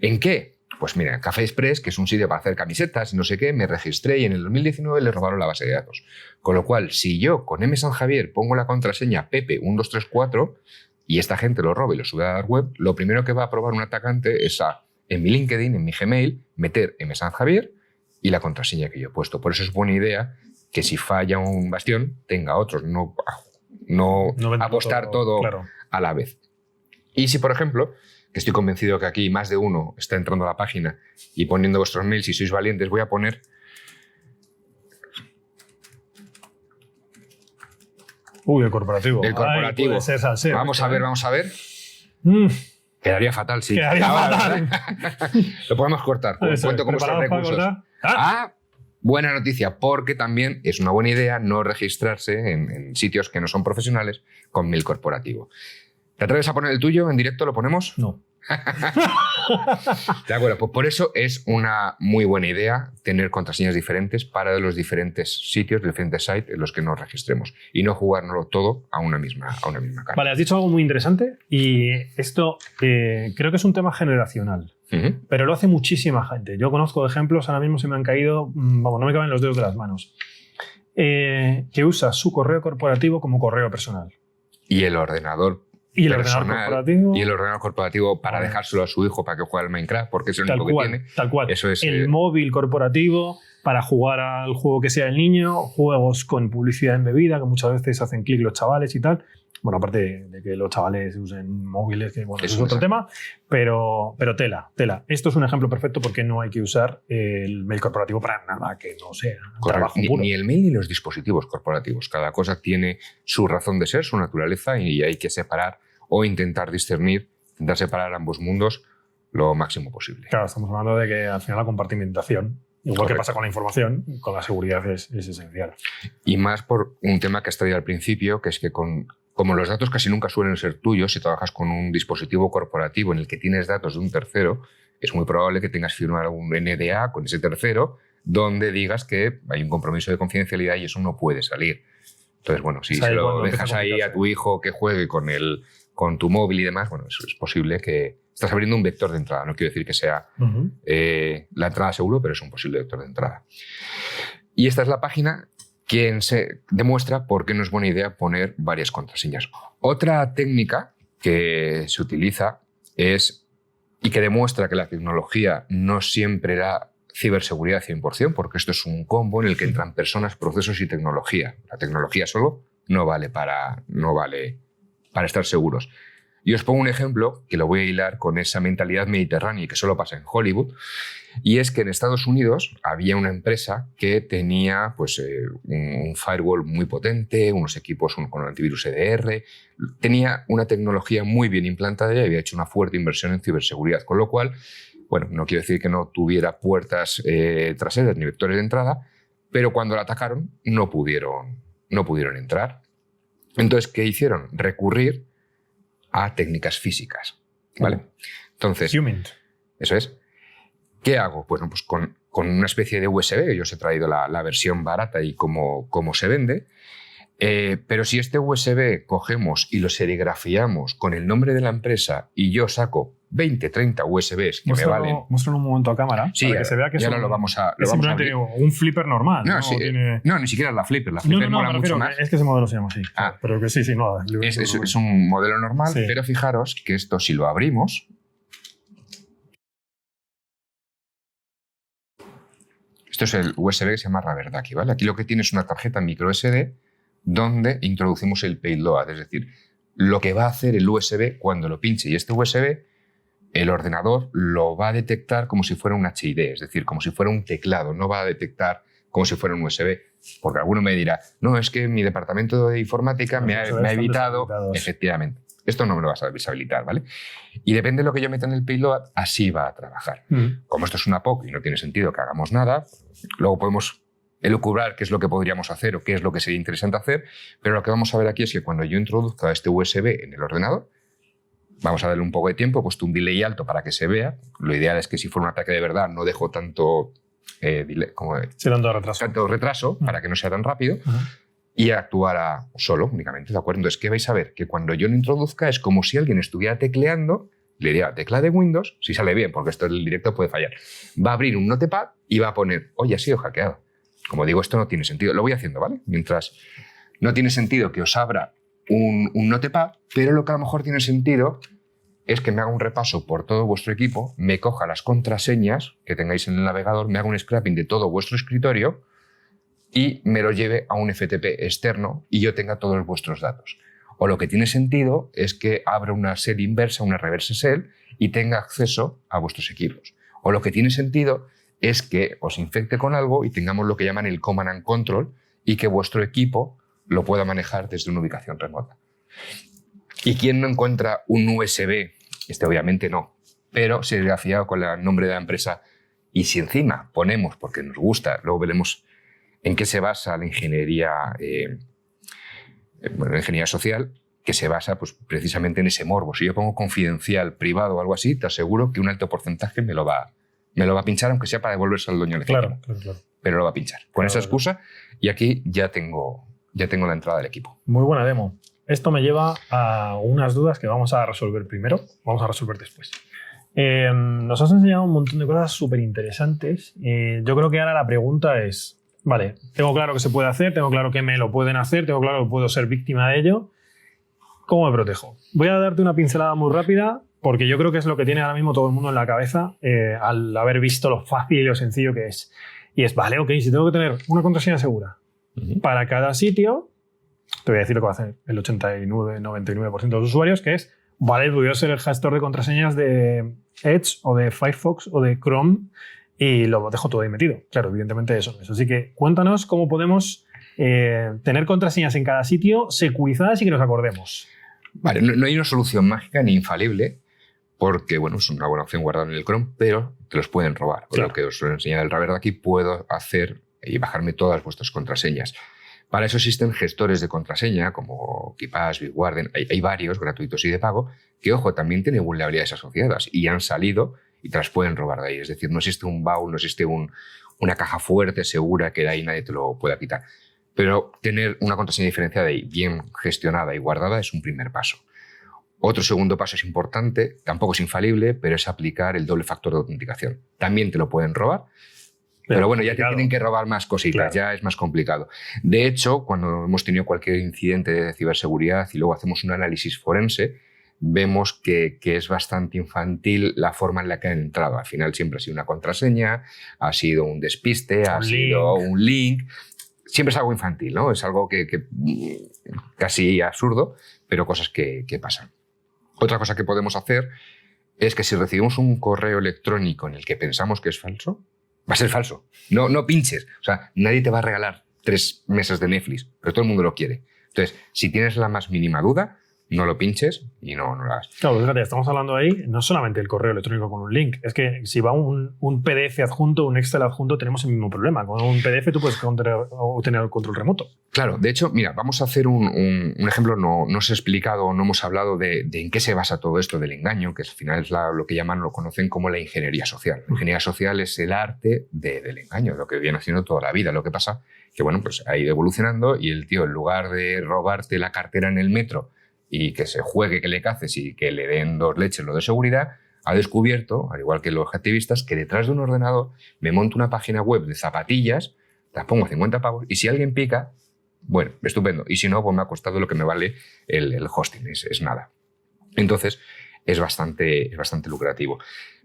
¿En qué? Pues mira, en Café Express, que es un sitio para hacer camisetas y no sé qué, me registré y en el 2019 le robaron la base de datos. Con lo cual, si yo con M. San Javier pongo la contraseña Pepe1234 y esta gente lo roba y lo sube a la dark web, lo primero que va a probar un atacante es en mi LinkedIn, en mi Gmail, meter M. San Javier y la contraseña que yo he puesto. Por eso es buena idea que si falla un bastión, tenga otros, no apostar todo a la vez. Y si, por ejemplo, que estoy convencido que aquí más de uno está entrando a la página y poniendo vuestros mails, si sois valientes, voy a poner... El corporativo. El corporativo. Puede ser salsero, vamos a ver. Quedaría fatal, sí. Quedaría fatal. Lo podemos cortar. Cuento con vuestros recursos. Buena noticia, porque también es una buena idea no registrarse en sitios que no son profesionales con mail corporativo. ¿Te atreves a poner el tuyo en directo? ¿Lo ponemos? No. De acuerdo, pues por eso es una muy buena idea tener contraseñas diferentes para los diferentes sitios, diferentes sites en los que nos registremos y no jugárnoslo todo a una misma carta. Vale, has dicho algo muy interesante y esto creo que es un tema generacional, pero lo hace muchísima gente. Yo conozco ejemplos, ahora mismo se me han caído, no me caben los dedos de las manos, que usa su correo corporativo como correo personal. Y el ordenador el ordenador corporativo para dejárselo a su hijo para que juegue al Minecraft, porque es el único que tiene. Tal cual. Eso es, el móvil corporativo, para jugar al juego que sea el niño, juegos con publicidad embebida, que muchas veces hacen clic los chavales y tal. Bueno, aparte de que los chavales usen móviles, que bueno, eso es otro tema, pero tela. Esto es un ejemplo perfecto porque no hay que usar el mail corporativo para nada que no sea trabajo puro. Ni el mail ni los dispositivos corporativos. Cada cosa tiene su razón de ser, su naturaleza, y hay que separar o intentar discernir, intentar separar ambos mundos lo máximo posible. Claro, estamos hablando de que al final la compartimentación, igual que pasa con la información, con la seguridad es esencial. Y más por un tema que has traído al principio, que es que como los datos casi nunca suelen ser tuyos, si trabajas con un dispositivo corporativo en el que tienes datos de un tercero, es muy probable que tengas que firmar un NDA con ese tercero donde digas que hay un compromiso de confidencialidad y eso no puede salir. Entonces, bueno, si se lo dejas ahí a tu hijo que juegue con tu móvil y demás, bueno, eso es posible que estás abriendo un vector de entrada. No quiero decir que sea la entrada seguro, pero es un posible vector de entrada. Y esta es la página quien se demuestra por qué no es buena idea poner varias contraseñas. Otra técnica que se utiliza y que demuestra que la tecnología no siempre da ciberseguridad 100%, porque esto es un combo en el que entran personas, procesos y tecnología. La tecnología solo no vale para estar seguros. Y os pongo un ejemplo que lo voy a hilar con esa mentalidad mediterránea que solo pasa en Hollywood, y es que en Estados Unidos había una empresa que tenía pues, un firewall muy potente, unos equipos con antivirus EDR, tenía una tecnología muy bien implantada y había hecho una fuerte inversión en ciberseguridad, con lo cual, bueno, no quiero decir que no tuviera puertas traseras ni vectores de entrada, pero cuando la atacaron no pudieron entrar. Entonces, ¿qué hicieron? Recurrir a técnicas físicas, ¿vale? Entonces, eso es. ¿Qué hago? Bueno, pues con una especie de USB, yo os he traído la versión barata y cómo se vende, pero si este USB cogemos y lo serigrafiamos con el nombre de la empresa y yo saco 20, 30 USBs que me valen... Muéstralo un momento a cámara sí, para que se vea que ahora lo vamos a simplemente un flipper normal. No, ni siquiera la flipper. La flipper mola mucho más. Es que ese modelo se llama así. Pero que sí, no. Es un modelo normal, sí. Pero fijaros que esto, si lo abrimos... Esto es el USB que se llama Raverdaki, ¿vale? Aquí lo que tiene es una tarjeta microSD donde introducimos el payload, es decir, lo que va a hacer el USB cuando lo pinche. Y este USB, el ordenador lo va a detectar como si fuera un HID, es decir, como si fuera un teclado, no va a detectar como si fuera un USB. Porque alguno me dirá, no, es que mi departamento de informática me ha evitado... Efectivamente. Esto no me lo vas a deshabilitar, ¿vale? Y depende de lo que yo meta en el payload, así va a trabajar. Como esto es una POC y no tiene sentido que hagamos nada, luego podemos elucubrar qué es lo que podríamos hacer o qué es lo que sería interesante hacer, pero lo que vamos a ver aquí es que cuando yo introduzca este USB en el ordenador, vamos a darle un poco de tiempo, he puesto un delay alto para que se vea. Lo ideal es que si fuera un ataque de verdad no dejo tanto retraso para que no sea tan rápido. Y actuará solo, únicamente, ¿de acuerdo? Entonces, ¿qué vais a ver? Que cuando yo lo introduzca es como si alguien estuviera tecleando, le diría tecla de Windows, si sale bien, porque esto en el directo puede fallar, va a abrir un notepad y va a poner, oye, ha sido hackeado. Como digo, esto no tiene sentido. Lo voy haciendo, ¿vale? Mientras no tiene sentido que os abra un notepad, pero lo que a lo mejor tiene sentido es que me haga un repaso por todo vuestro equipo, me coja las contraseñas que tengáis en el navegador, me haga un scrapping de todo vuestro escritorio y me lo lleve a un FTP externo y yo tenga todos vuestros datos. O lo que tiene sentido es que abra una shell inversa, una reverse shell, y tenga acceso a vuestros equipos. O lo que tiene sentido es que os infecte con algo y tengamos lo que llaman el command and control y que vuestro equipo lo pueda manejar desde una ubicación remota. ¿Y quién no encuentra un USB? Este obviamente no, pero serigrafiado con el nombre de la empresa. Y si encima ponemos, porque nos gusta, luego veremos en qué se basa la ingeniería, la ingeniería social, que se basa pues, precisamente en ese morbo. Si yo pongo confidencial, privado o algo así, te aseguro que un alto porcentaje me lo va a pinchar, aunque sea para devolverse al dueño legítimo. Claro. Pero lo va a pinchar. Con esa excusa, y aquí ya tengo la entrada del equipo. Muy buena demo. Esto me lleva a unas dudas que vamos a resolver primero, vamos a resolver después. Nos has enseñado un montón de cosas súper interesantes. Yo creo que ahora la pregunta es, vale, tengo claro que se puede hacer, tengo claro que me lo pueden hacer, tengo claro que puedo ser víctima de ello. ¿Cómo me protejo? Voy a darte una pincelada muy rápida porque yo creo que es lo que tiene ahora mismo todo el mundo en la cabeza al haber visto lo fácil y lo sencillo que es. Y es, vale, ok, si tengo que tener una contraseña segura para cada sitio, te voy a decir lo que va a hacer el 99% de los usuarios, que es, vale, voy a ser el gestor de contraseñas de Edge o de Firefox o de Chrome y lo dejo todo ahí metido. Claro, evidentemente eso no es. Así que cuéntanos cómo podemos tener contraseñas en cada sitio securizadas y que nos acordemos. Vale, no hay una solución mágica ni infalible, porque bueno, es una buena opción guardar en el Chrome, pero te los pueden robar. Claro. Lo que os he enseñado el Raver de aquí, puedo hacer y bajarme todas vuestras contraseñas. Para eso existen gestores de contraseña como KeePass, Bitwarden, hay varios gratuitos y de pago que, ojo, también tienen vulnerabilidades asociadas y han salido y te las pueden robar de ahí. Es decir, no existe un baúl, no existe una caja fuerte, segura, que de ahí nadie te lo pueda quitar. Pero tener una contraseña diferenciada y bien gestionada y guardada es un primer paso. Otro segundo paso es importante, tampoco es infalible, pero es aplicar el doble factor de autenticación. También te lo pueden robar, pero bueno, ya te tienen que robar más cositas, ya es más complicado. De hecho, cuando hemos tenido cualquier incidente de ciberseguridad y luego hacemos un análisis forense, vemos que es bastante infantil la forma en la que han entrado. Al final siempre ha sido una contraseña, ha sido un despiste, ha sido un link. Siempre es algo infantil, ¿no? Es algo que casi absurdo, pero cosas que pasan. Otra cosa que podemos hacer es que si recibimos un correo electrónico en el que pensamos que es falso, va a ser falso. No pinches. O sea, nadie te va a regalar 3 meses de Netflix, pero todo el mundo lo quiere. Entonces, si tienes la más mínima duda, no lo pinches y no lo hagas. Claro, fíjate, estamos hablando ahí no solamente del correo electrónico con un link, es que si va un PDF adjunto, un Excel adjunto, tenemos el mismo problema. Con un PDF tú puedes obtener el control remoto. Claro, de hecho, mira, vamos a hacer un ejemplo. No os he explicado, no hemos hablado de en qué se basa todo esto del engaño, que al final es lo que lo conocen como la ingeniería social. La ingeniería social es el arte del engaño, lo que viene haciendo toda la vida. Lo que pasa que, bueno, pues ha ido evolucionando y el tío, en lugar de robarte la cartera en el metro y que se juegue, que le caces y que le den 2 leches lo de seguridad, ha descubierto, al igual que los activistas, que detrás de un ordenador me monto una página web de zapatillas, las pongo a 50 pavos y si alguien pica, bueno, estupendo. Y si no, pues me ha costado lo que me vale el hosting, es nada. Entonces, es bastante lucrativo.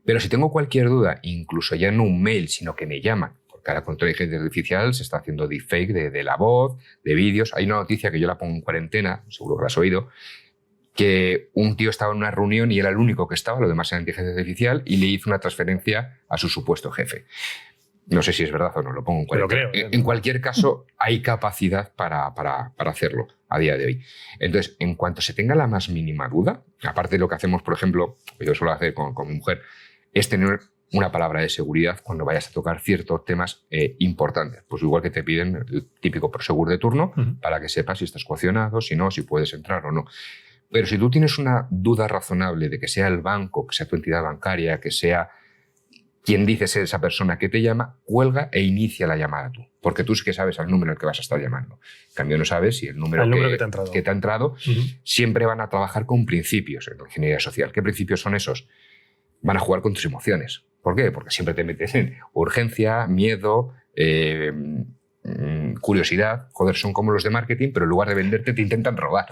Pero si tengo cualquier duda, incluso ya no un mail, sino que me llaman, porque ahora con inteligencia artificial se está haciendo deepfake de la voz, de vídeos. Hay una noticia que yo la pongo en cuarentena, seguro que la has oído, que un tío estaba en una reunión y era el único que estaba, lo demás era inteligencia artificial, y le hizo una transferencia a su supuesto jefe. No sé si es verdad o no, lo pongo en cuarentena. Pero creo, en cualquier caso, hay capacidad para hacerlo a día de hoy. Entonces, en cuanto se tenga la más mínima duda, aparte de lo que hacemos, por ejemplo, yo suelo hacer con mi mujer, es tener una palabra de seguridad cuando vayas a tocar ciertos temas importantes. Pues igual que te piden el típico prosegur de turno, para que sepas si estás coaccionado, si no, si puedes entrar o no. Pero si tú tienes una duda razonable de que sea el banco, que sea tu entidad bancaria, que sea quien dice ser esa persona que te llama, cuelga e inicia la llamada tú. Porque tú sí que sabes al número al que vas a estar llamando. En cambio, no sabes si el número que te ha entrado siempre van a trabajar con principios en la ingeniería social. ¿Qué principios son esos? Van a jugar con tus emociones. ¿Por qué? Porque siempre te metes en urgencia, miedo, curiosidad. Joder, son como los de marketing, pero en lugar de venderte te intentan robar.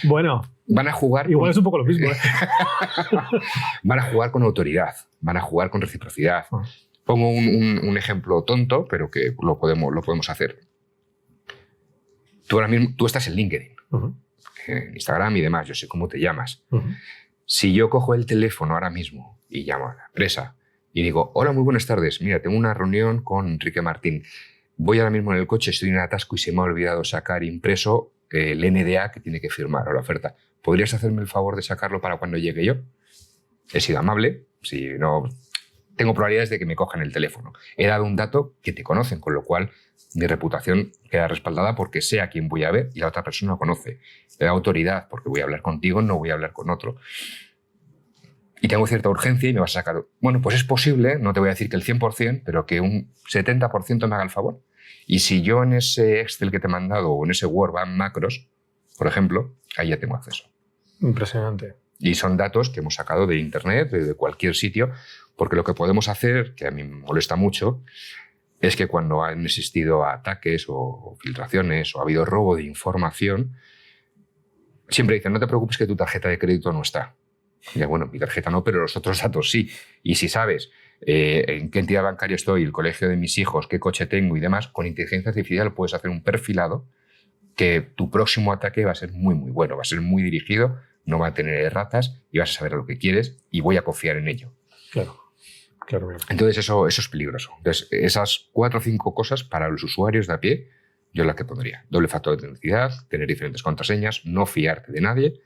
Bueno, van a jugar. Igual es un poco lo mismo. Van a jugar con autoridad, van a jugar con reciprocidad. Pongo un ejemplo tonto, pero que lo podemos hacer. Tú ahora mismo estás en LinkedIn, en Instagram y demás. Yo sé cómo te llamas. Si yo cojo el teléfono ahora mismo y llamo a la empresa y digo, hola, muy buenas tardes, mira, tengo una reunión con Enrique Martín. Voy ahora mismo en el coche, estoy en atasco y se me ha olvidado sacar impreso el NDA que tiene que firmar a la oferta. ¿Podrías hacerme el favor de sacarlo para cuando llegue yo? He sido amable, si no, tengo probabilidades de que me cojan el teléfono. He dado un dato que te conocen, con lo cual mi reputación queda respaldada porque sé a quién voy a ver y la otra persona lo conoce. He dado autoridad porque voy a hablar contigo, no voy a hablar con otro. Y tengo cierta urgencia y me vas a sacar... Bueno, pues es posible, no te voy a decir que el 100%, pero que un 70% me haga el favor. Y si yo en ese Excel que te he mandado o en ese Word van macros, por ejemplo, ahí ya tengo acceso. Impresionante. Y son datos que hemos sacado de Internet, de cualquier sitio, porque lo que podemos hacer, que a mí me molesta mucho, es que cuando han existido ataques o filtraciones o ha habido robo de información, siempre dicen, no te preocupes que tu tarjeta de crédito no está. Ya, bueno, mi tarjeta no, pero los otros datos sí. Y si sabes en qué entidad bancaria estoy, el colegio de mis hijos, qué coche tengo y demás, con inteligencia artificial puedes hacer un perfilado que tu próximo ataque va a ser muy, muy bueno, va a ser muy dirigido, no va a tener erratas y vas a saber lo que quieres y voy a confiar en ello. Claro. Entonces eso es peligroso. Entonces, esas 4 o 5 cosas para los usuarios de a pie, yo la que pondría. Doble factor de autenticidad, tener diferentes contraseñas, no fiarte de nadie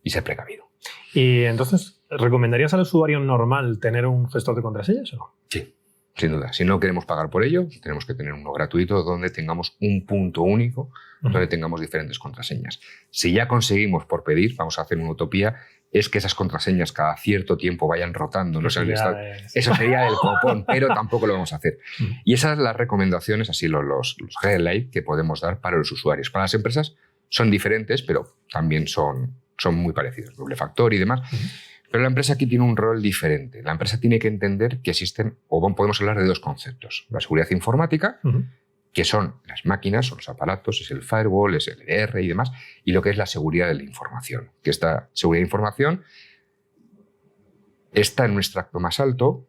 y ser precavido. Y entonces, ¿recomendarías al usuario normal tener un gestor de contraseñas o no? Sí, sin duda. Si no queremos pagar por ello, tenemos que tener uno gratuito donde tengamos un punto único, donde tengamos diferentes contraseñas. Si ya conseguimos por pedir, vamos a hacer una utopía, es que esas contraseñas cada cierto tiempo vayan rotando. No sé, eso sería del copón, pero tampoco lo vamos a hacer. Y esas son las recomendaciones, así los highlights que podemos dar para los usuarios. Para las empresas son diferentes, pero también son muy parecidos. Doble factor y demás. Pero la empresa aquí tiene un rol diferente. La empresa tiene que entender que existen, o podemos hablar de 2 conceptos. La seguridad informática, que son las máquinas, son los aparatos, es el firewall, es el EDR y demás, y lo que es la seguridad de la información. Que esta seguridad de información está en nuestro acto más alto,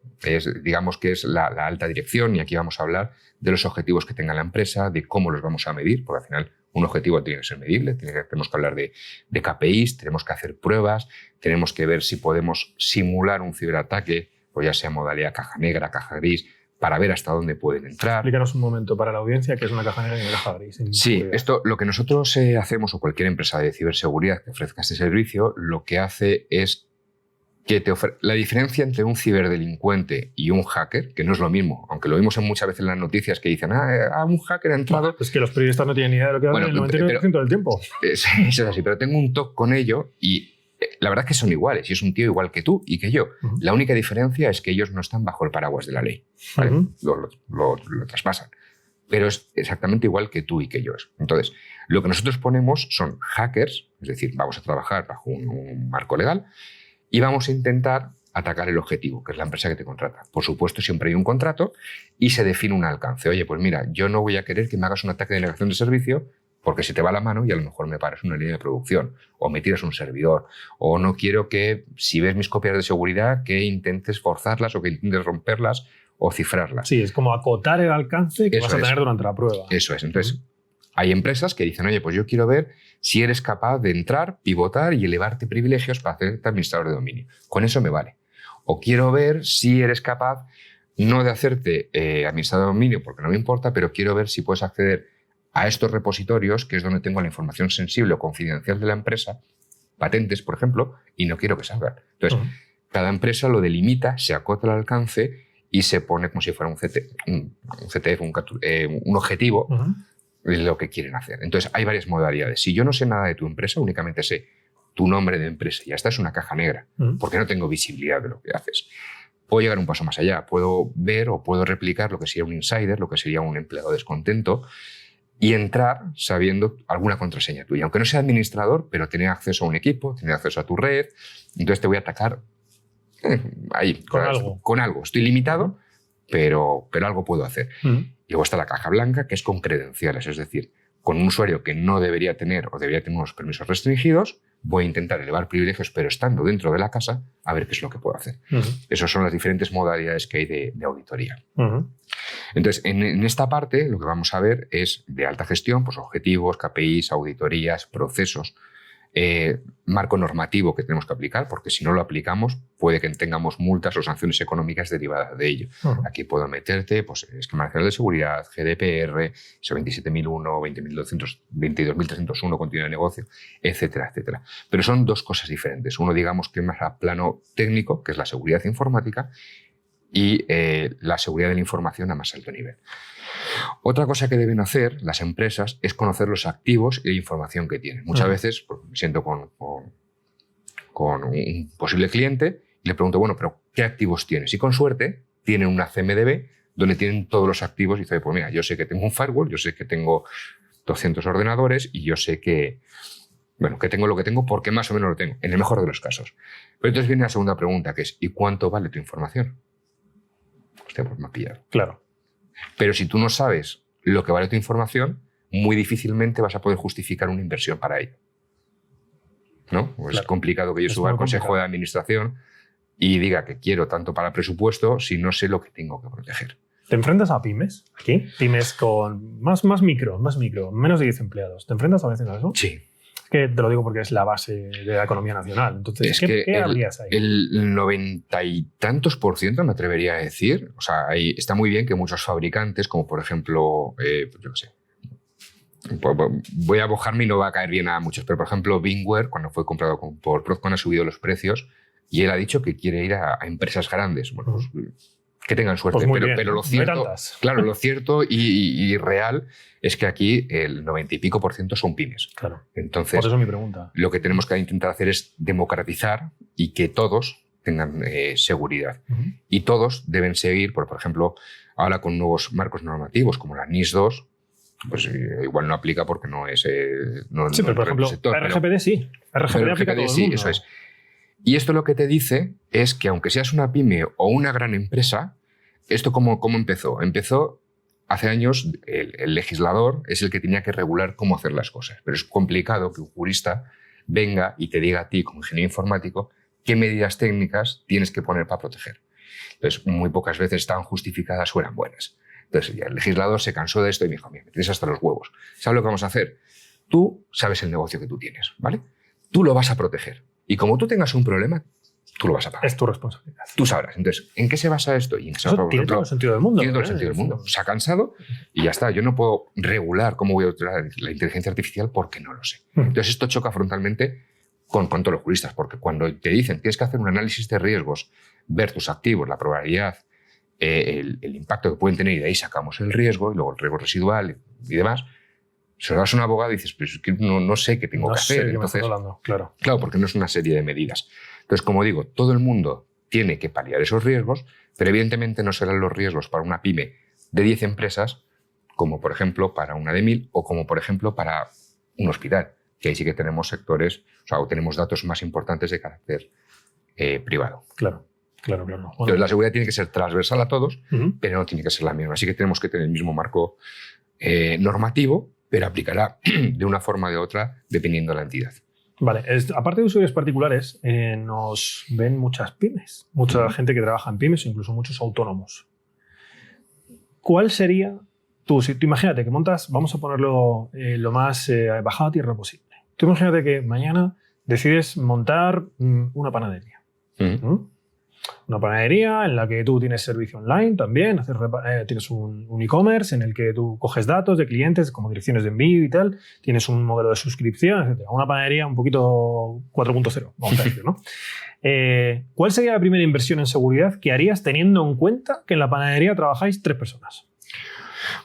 digamos que es la alta dirección, y aquí vamos a hablar de los objetivos que tenga la empresa, de cómo los vamos a medir, porque al final un objetivo tiene que ser medible, tenemos que hablar de KPIs, tenemos que hacer pruebas, tenemos que ver si podemos simular un ciberataque, pues ya sea modalidad caja negra, caja gris, para ver hasta dónde pueden entrar. Explícanos un momento para la audiencia qué es una caja negra y una caja gris. Sí, lo que nosotros hacemos, o cualquier empresa de ciberseguridad que ofrezca este servicio, lo que hace es que la diferencia entre un ciberdelincuente y un hacker, que no es lo mismo, aunque lo vimos muchas veces en las noticias que dicen un hacker ha entrado... Es que los periodistas no tienen ni idea de lo que hacen el 99% del tiempo. Es así, pero tengo un toque con ello y la verdad es que son iguales, y es un tío igual que tú y que yo. La única diferencia es que ellos no están bajo el paraguas de la ley, ¿vale? Lo traspasan, pero es exactamente igual que tú y que yo. Entonces, lo que nosotros ponemos son hackers, es decir, vamos a trabajar bajo un marco legal y vamos a intentar atacar el objetivo, que es la empresa que te contrata. Por supuesto, siempre hay un contrato y se define un alcance. Oye, pues mira, yo no voy a querer que me hagas un ataque de negación de servicio porque se te va la mano y a lo mejor me paras una línea de producción o me tiras un servidor, o no quiero que, si ves mis copias de seguridad, que intentes forzarlas o que intentes romperlas o cifrarlas. Sí, es como acotar el alcance que vas a tener durante la prueba. Eso es. Entonces, hay empresas que dicen, oye, pues yo quiero ver si eres capaz de entrar, pivotar y elevarte privilegios para hacerte administrador de dominio. Con eso me vale. O quiero ver si eres capaz no de hacerte administrador de dominio porque no me importa, pero quiero ver si puedes acceder a estos repositorios, que es donde tengo la información sensible o confidencial de la empresa, patentes, por ejemplo, y no quiero que salgan. Entonces, cada empresa lo delimita, se acota el alcance y se pone como si fuera un CTF, un objetivo de lo que quieren hacer. Entonces, hay varias modalidades. Si yo no sé nada de tu empresa, únicamente sé tu nombre de empresa, y esta es una caja negra, porque no tengo visibilidad de lo que haces. Puedo llegar un paso más allá, puedo ver o puedo replicar lo que sería un insider, lo que sería un empleado descontento, y entrar sabiendo alguna contraseña tuya. Aunque no sea administrador, pero tener acceso a un equipo, tener acceso a tu red. Entonces te voy a atacar ahí, con algo. Estoy limitado, pero algo puedo hacer. Y luego está la caja blanca, que es con credenciales. Es decir, con un usuario que no debería tener o debería tener unos permisos restringidos, voy a intentar elevar privilegios, pero estando dentro de la casa, a ver qué es lo que puedo hacer. Esas son las diferentes modalidades que hay de auditoría. Entonces, en esta parte, lo que vamos a ver es de alta gestión, pues objetivos, KPIs, auditorías, procesos, marco normativo que tenemos que aplicar, porque si no lo aplicamos, puede que tengamos multas o sanciones económicas derivadas de ello. Aquí puedo meterte, pues, Esquema Nacional de Seguridad, GDPR, ISO 27001, 22301, continuidad de negocio, etcétera, etcétera. Pero son 2 cosas diferentes. Uno, digamos, que es más a plano técnico, que es la seguridad informática, y la seguridad de la información a más alto nivel. Otra cosa que deben hacer las empresas es conocer los activos y la información que tienen. Muchas veces pues, me siento con un posible cliente y le pregunto, bueno, pero ¿qué activos tienes? Y con suerte tienen una CMDB donde tienen todos los activos y dice, pues mira, yo sé que tengo un firewall, yo sé que tengo 200 ordenadores y yo sé que tengo lo que tengo porque más o menos lo tengo, en el mejor de los casos. Pero entonces viene la segunda pregunta, que es, ¿y cuánto vale tu información? Hostia, pues me ha pillado. Claro. Pero si tú no sabes lo que vale tu información, muy difícilmente vas a poder justificar una inversión para ello. ¿No? Pues claro. Es complicado que yo suba al consejo de administración y diga que quiero tanto para presupuesto si no sé lo que tengo que proteger. ¿Te enfrentas a pymes aquí? Pymes con más micro, menos de 10 empleados. ¿Te enfrentas a veces a eso? Sí. Es que te lo digo porque es la base de la economía nacional. Entonces, ¿qué habrías ahí? El 90 y tantos % me atrevería a decir. O sea, ahí está muy bien que muchos fabricantes, como por ejemplo, yo qué sé, voy a mojarme y no va a caer bien a muchos, pero por ejemplo, Bingware, cuando fue comprado por Procon, ha subido los precios y él ha dicho que quiere ir a empresas grandes. Bueno, pues, que tengan suerte, pues pero lo cierto, claro, lo cierto y real es que aquí el 90 y pico % son pymes. Claro. Entonces, por eso mi pregunta. Lo que tenemos que intentar hacer es democratizar y que todos tengan seguridad. Y todos deben seguir, por ejemplo, ahora con nuevos marcos normativos como la NIS 2, pues igual no aplica porque no es sí, pero por ejemplo, sector, RGPD sí. RGPD aplica a todo el mundo. Sí, eso es. Y esto lo que te dice es que aunque seas una pyme o una gran empresa, ¿esto cómo empezó? Empezó hace años, el legislador es el que tenía que regular cómo hacer las cosas, pero es complicado que un jurista venga y te diga a ti, como ingeniero informático, qué medidas técnicas tienes que poner para proteger. Entonces, muy pocas veces estaban justificadas o eran buenas. Entonces, ya el legislador se cansó de esto y me dijo, mira, me tienes hasta los huevos. ¿Sabes lo que vamos a hacer? Tú sabes el negocio que tú tienes, ¿vale? Tú lo vas a proteger. Y como tú tengas un problema, tú lo vas a pagar. Es tu responsabilidad. Tú sabrás. Entonces, ¿en qué se basa esto? Y eso tiene todo el sentido del mundo. Tiene todo el sentido del mundo. Se ha cansado y ya está. Yo no puedo regular cómo voy a utilizar la inteligencia artificial porque no lo sé. Entonces, esto choca frontalmente con todos los juristas, porque cuando te dicen tienes que hacer un análisis de riesgos, ver tus activos, la probabilidad, el impacto que pueden tener, y de ahí sacamos el riesgo, y luego el riesgo residual y demás, se lo das a un abogado y dices, pues no sé qué tengo que hacer. Entonces, claro, porque no es una serie de medidas. Entonces, como digo, todo el mundo tiene que paliar esos riesgos, pero evidentemente no serán los riesgos para una pyme de 10 empresas, como por ejemplo para una de 1000 o como por ejemplo para un hospital, que ahí sí que tenemos sectores, o tenemos datos más importantes de carácter privado. Claro. Bueno. Entonces, la seguridad tiene que ser transversal a todos, pero no tiene que ser la misma. Así que tenemos que tener el mismo marco normativo, pero aplicará de una forma o de otra dependiendo de la entidad. Vale, aparte de usuarios particulares, nos ven muchas pymes, mucha gente que trabaja en pymes, incluso muchos autónomos. ¿Cuál sería tú imagínate que montas, vamos a ponerlo lo más bajado a tierra posible? Tú imagínate que mañana decides montar una panadería. Una panadería en la que tú tienes servicio online también, tienes un e-commerce en el que tú coges datos de clientes como direcciones de envío y tal, tienes un modelo de suscripción, etc. Una panadería un poquito 4.0, vamos a decir, ¿no? ¿Cuál sería la primera inversión en seguridad que harías teniendo en cuenta que en la panadería trabajáis 3 personas?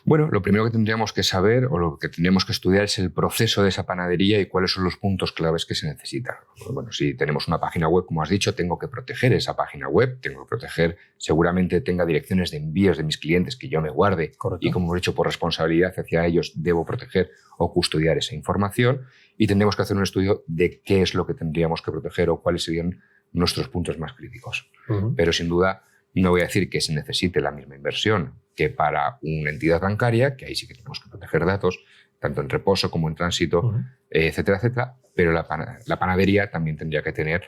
Bueno, lo primero que tendríamos que saber o lo que tendríamos que estudiar es el proceso de esa panadería y cuáles son los puntos claves que se necesitan. Bueno, si tenemos una página web, como has dicho, tengo que proteger esa página web, tengo que proteger, seguramente tenga direcciones de envíos de mis clientes que yo me guarde. Correcto. Y como hemos dicho, por responsabilidad hacia ellos debo proteger o custodiar esa información y tendremos que hacer un estudio de qué es lo que tendríamos que proteger o cuáles serían nuestros puntos más críticos. Pero sin duda no voy a decir que se necesite la misma inversión que para una entidad bancaria, que ahí sí que tenemos que proteger datos, tanto en reposo como en tránsito, etcétera, etcétera, pero la panadería también tendría que tener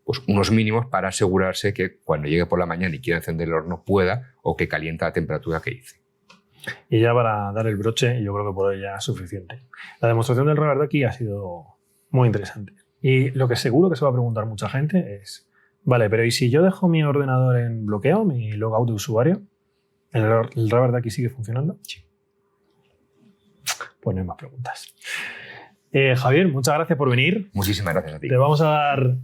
pues, unos mínimos para asegurarse que cuando llegue por la mañana y quiera encender el horno pueda o que calienta a la temperatura que hice. Y ya para dar el broche, yo creo que por hoy ya es suficiente. La demostración del Robert aquí ha sido muy interesante. Y lo que seguro que se va a preguntar mucha gente es, vale, pero ¿y si yo dejo mi ordenador en bloqueo, mi logout de usuario? ¿El Robert aquí sigue funcionando? Sí. Pues no hay más preguntas. Javier, muchas gracias por venir. Muchísimas gracias a ti. Te vamos a dar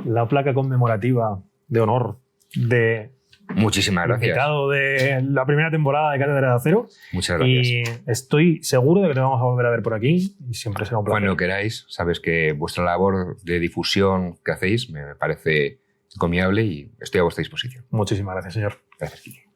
la placa conmemorativa de honor de... Muchísimas gracias. Invitado de la primera temporada de Cátedra de Acero. Muchas gracias. Y estoy seguro de que te vamos a volver a ver por aquí y siempre será un placer. Cuando queráis, sabes que vuestra labor de difusión que hacéis me parece encomiable y estoy a vuestra disposición. Muchísimas gracias, señor. Gracias, Kiki.